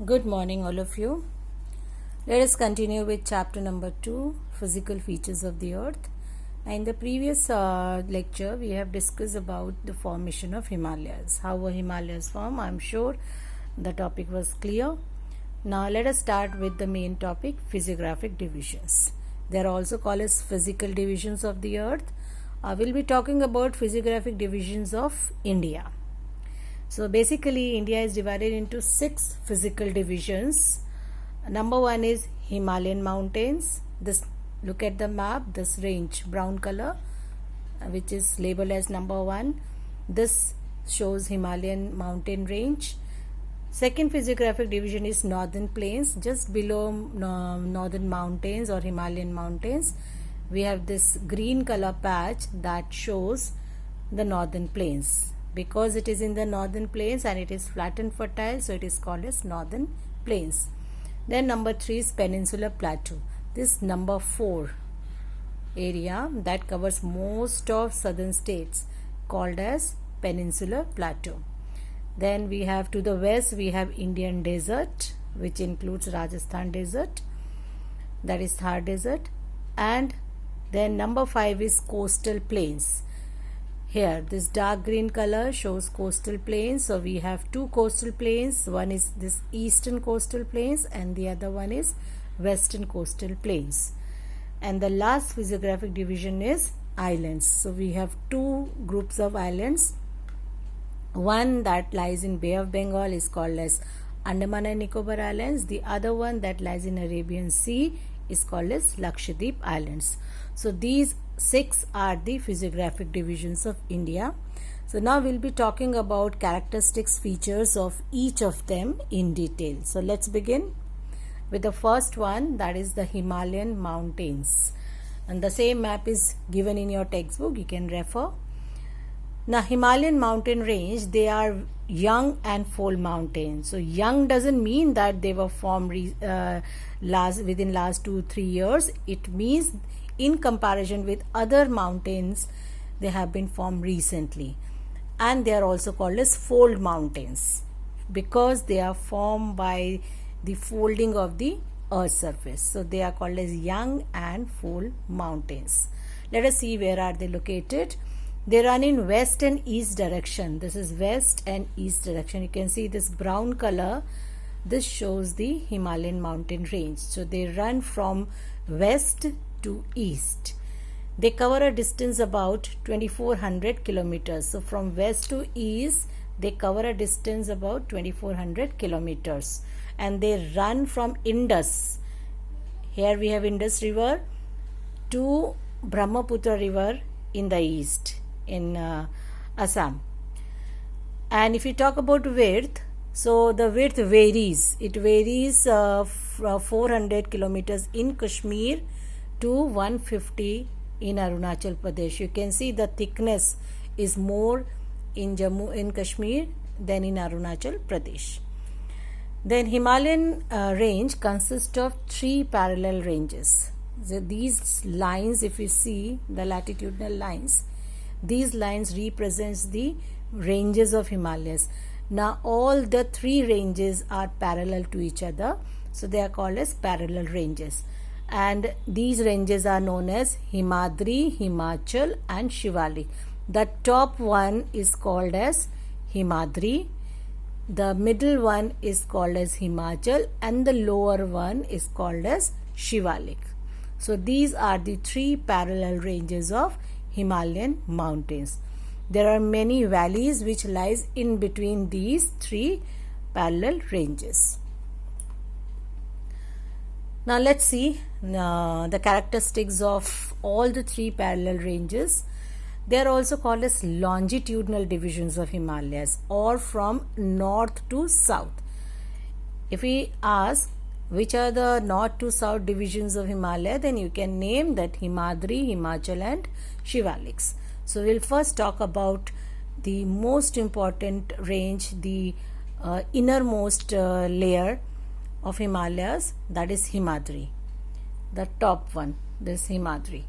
Good morning, all of you. Let us continue with chapter number 2, Physical Features of the Earth. In the previous lecture, we have discussed about the formation of Himalayas. How were Himalayas formed? I am sure the topic was clear. Now, let us start with the main topic, physiographic divisions. They are also called as physical divisions of the Earth. I will be talking about physiographic divisions of India. So basically, India is divided into 6 physical divisions. Number 1 is Himalayan mountains. This, look at the map, this range, brown color, which is labeled as number 1. This shows Himalayan mountain range. Second physiographic division is northern plains, just below northern mountains or Himalayan mountains. We have this green color patch that shows the northern plains. Because it is in the northern plains and it is flat and fertile, so it is called as northern plains. Then number 3 is peninsular plateau. This number 4 area that covers most of southern states called as peninsular plateau. Then we have to the west, we have Indian desert, which includes Rajasthan desert, that is Thar desert. And then number 5 is coastal plains. Here, this dark green color shows coastal plains. So we have 2 coastal plains. One is this eastern coastal plains and the other one is western coastal plains. And the last physiographic division is islands. So we have 2 groups of islands. One that lies in Bay of Bengal is called as Andaman and Nicobar Islands. The other one that lies in Arabian Sea is called as Lakshadweep Islands. So these 6 are the physiographic divisions of India. So now we'll be talking about characteristics, features of each of them in detail. So let's begin with the first one, that is the Himalayan mountains. And the same map is given in your textbook, you can refer. Now Himalayan mountain range, they are young and full mountains. So young doesn't mean that they were formed within last 2-3 years. It means in comparison with other mountains, they have been formed recently. And they are also called as fold mountains because they are formed by the folding of the earth's surface. So they are called as young and fold mountains. Let us see where are they located. They run in west and east direction. This is west and east direction. You can see this brown color. This shows the Himalayan mountain range. So they run from west to east. They cover a distance about 2400 kilometers. So from west to east, they cover a distance about 2400 kilometers. And they run from Indus. Here we have Indus River to Brahmaputra River in the east in Assam. And if you talk about width, so the width varies. It varies from 400 kilometers in Kashmir to 150 in Arunachal Pradesh. You can see the thickness is more in Jammu in Kashmir than in Arunachal Pradesh. Then Himalayan range consists of 3 parallel ranges. So these lines, if you see the latitudinal lines, these lines represents the ranges of Himalayas. Now all the 3 ranges are parallel to each other, so they are called as parallel ranges. And these ranges are known as Himadri, Himachal and Shivalik. The top one is called as Himadri, the middle one is called as Himachal and the lower one is called as Shivalik. So these are the 3 parallel ranges of Himalayan mountains. There are many valleys which lies in between these 3 parallel ranges. Now let's see the characteristics of all the 3 parallel ranges. They are also called as longitudinal divisions of Himalayas or from north to south. If we ask which are the north to south divisions of Himalaya, then you can name that Himadri, Himachal and Shivaliks. So we'll first talk about the most important range, the innermost layer of Himalayas, that is Himadri, the top one, this Himadri.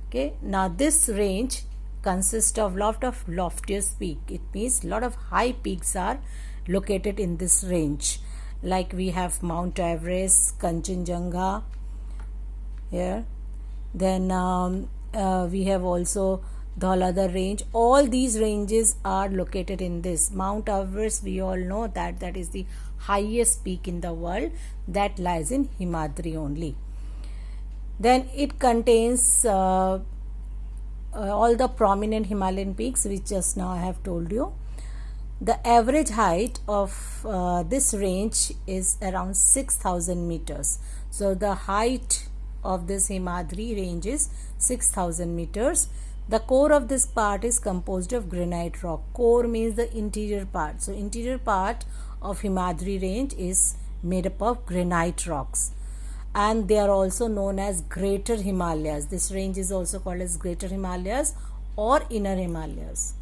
Okay, now this range consists of lot of loftiest peak. It means lot of high peaks are located in this range. like we have Mount Everest, Kanchenjunga here. Then we have also Dhauladhar range. All these ranges are located in this. Mount Everest, we all know that that is the highest peak in the world, that lies in Himadri only. Then it contains all the prominent Himalayan peaks which just now I have told you. The average height of this range is around 6,000 meters. So the height of this Himadri range is 6,000 meters. The core of this part is composed of granite rock. Core means the interior part. So interior part of Himadri range is made up of granite rocks, and they are also known as Greater Himalayas. This range is also called as Greater Himalayas or Inner Himalayas.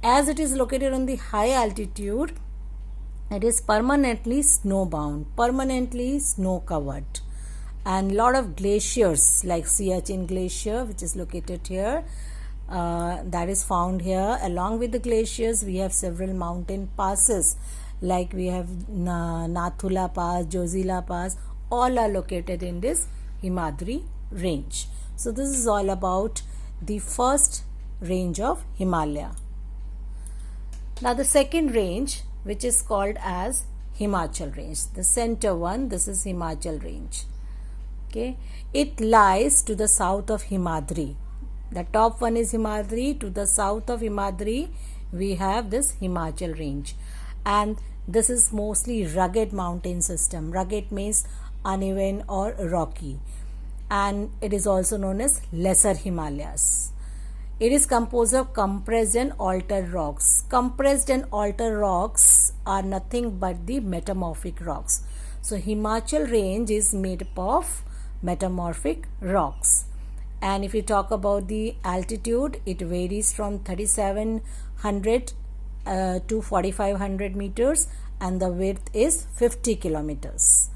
As it is located on the high altitude, it is permanently snowbound, permanently snow covered, and lot of glaciers like Siachen Glacier, which is located here, that is found here. Along with the glaciers, we have several mountain passes, like we have Nathula Pass, Jozila Pass. All are located in this Himadri range. So this is all about the first range of Himalaya. Now the second range, which is called as Himachal range, the center one, this is Himachal range. Okay, it lies to the south of Himadri. The top one is Himadri. To the south of Himadri, we have this Himachal range, and this is mostly rugged mountain system. Rugged means uneven or rocky, and it is also known as Lesser Himalayas. It is composed of compressed and altered rocks. Compressed and altered rocks are nothing but the metamorphic rocks. So Himachal range is made up of metamorphic rocks. And if you talk about the altitude, it varies from 3,700 to 4,500 meters, and the width is 50 kilometers.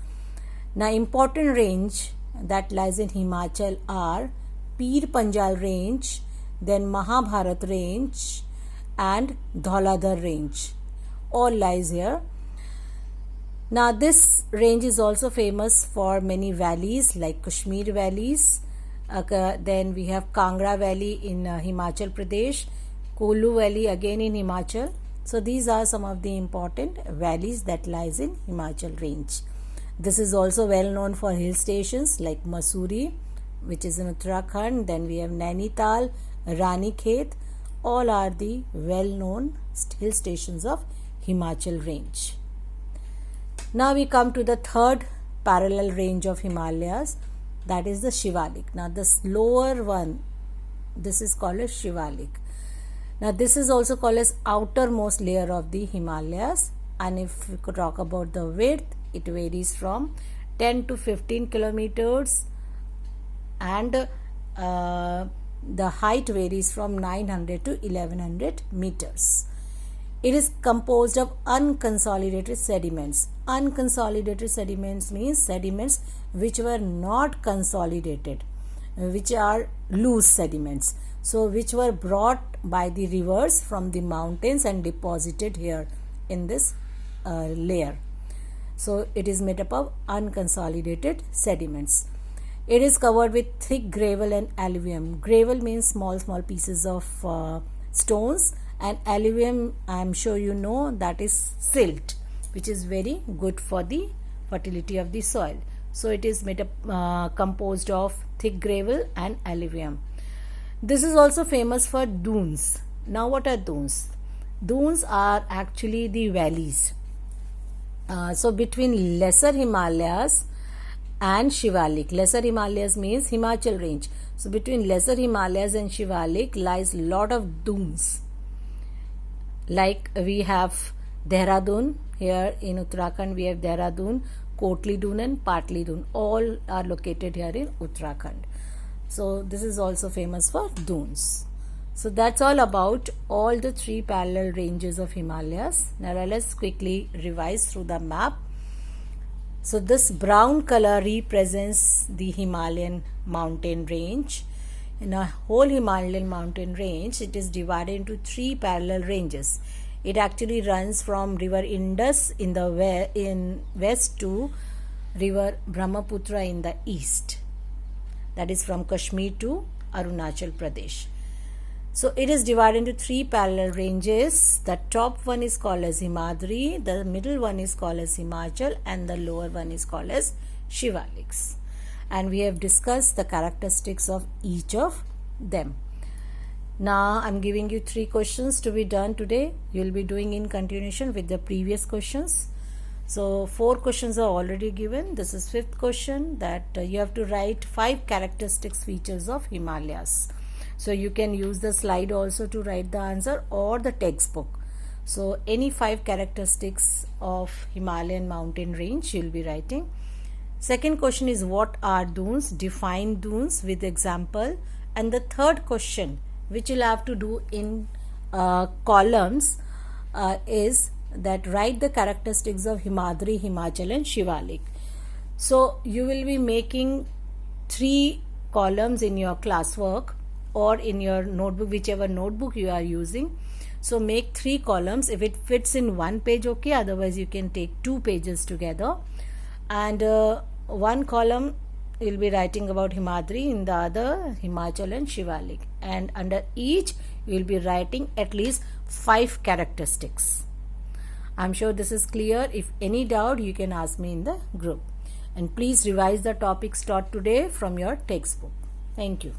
Now important range that lies in Himachal are Pir Panjal range, then Mahabharat range, and Dhauladhar range. All lies here. Now this range is also famous for many valleys like Kashmir valleys. Then we have Kangra Valley in Himachal Pradesh, Kulu Valley again in Himachal. So these are some of the important valleys that lies in Himachal range. This is also well known for hill stations like Mussoorie, which is in Uttarakhand. Then we have Nainital, Ranikhet. All are the well known hill stations of Himachal range. Now we come to the third parallel range of Himalayas, that is the Shivalik. Now this lower one, this is called as Shivalik. Now this is also called as outermost layer of the Himalayas, and if we could talk about the width, it varies from 10 to 15 kilometers, and the height varies from 900 to 1100 meters. It is composed of unconsolidated sediments. Unconsolidated sediments means sediments which were not consolidated, which are loose sediments. So which were brought by the rivers from the mountains and deposited here in this layer. So it is made up of unconsolidated sediments. It is covered with thick gravel and alluvium. Gravel means small pieces of stones, and alluvium, I am sure you know, that is silt, which is very good for the fertility of the soil. So it is made up composed of thick gravel and alluvium. This is also famous for dunes. Now what are dunes? Dunes are actually the valleys. So between Lesser Himalayas and Shivalik. Lesser Himalayas means Himachal range. So between Lesser Himalayas and Shivalik lies lot of dunes. Like we have Dehradun here in Uttarakhand, we have Dehradun, Kotli Dun and Patli Dun. All are located here in Uttarakhand. So this is also famous for dunes. So that's all about all the three parallel ranges of Himalayas. Now let's quickly revise through the map. So this brown color represents the Himalayan mountain range. In a whole Himalayan mountain range, it is divided into three parallel ranges. It actually runs from river Indus in the west to river Brahmaputra in the east. That is from Kashmir to Arunachal Pradesh. So it is divided into three parallel ranges. The top one is called as Himadri, the middle one is called as Himachal, and the lower one is called as Shivaliks. And we have discussed the characteristics of each of them. Now I'm giving you 3 questions to be done today. You will be doing in continuation with the previous questions. So 4 questions are already given. This is 5th question, that you have to write 5 characteristics features of Himalayas. So you can use the slide also to write the answer, or the textbook. So any 5 characteristics of Himalayan mountain range you will be writing. Second question is, what are dunes? Define dunes with example. And the third question, which you'll have to do in columns, is that write the characteristics of Himadri, Himachal and Shivalik. So you will be making 3 columns in your classwork or in your notebook, whichever notebook you are using. So make 3 columns. If it fits in 1 page, okay, otherwise you can take 2 pages together. And 1 column you'll be writing about Himadri, in the other Himachal and Shivalik, and under each you will be writing at least 5 characteristics. I'm sure this is clear. If any doubt, you can ask me in the group. And please revise the topics taught today from your textbook. Thank you.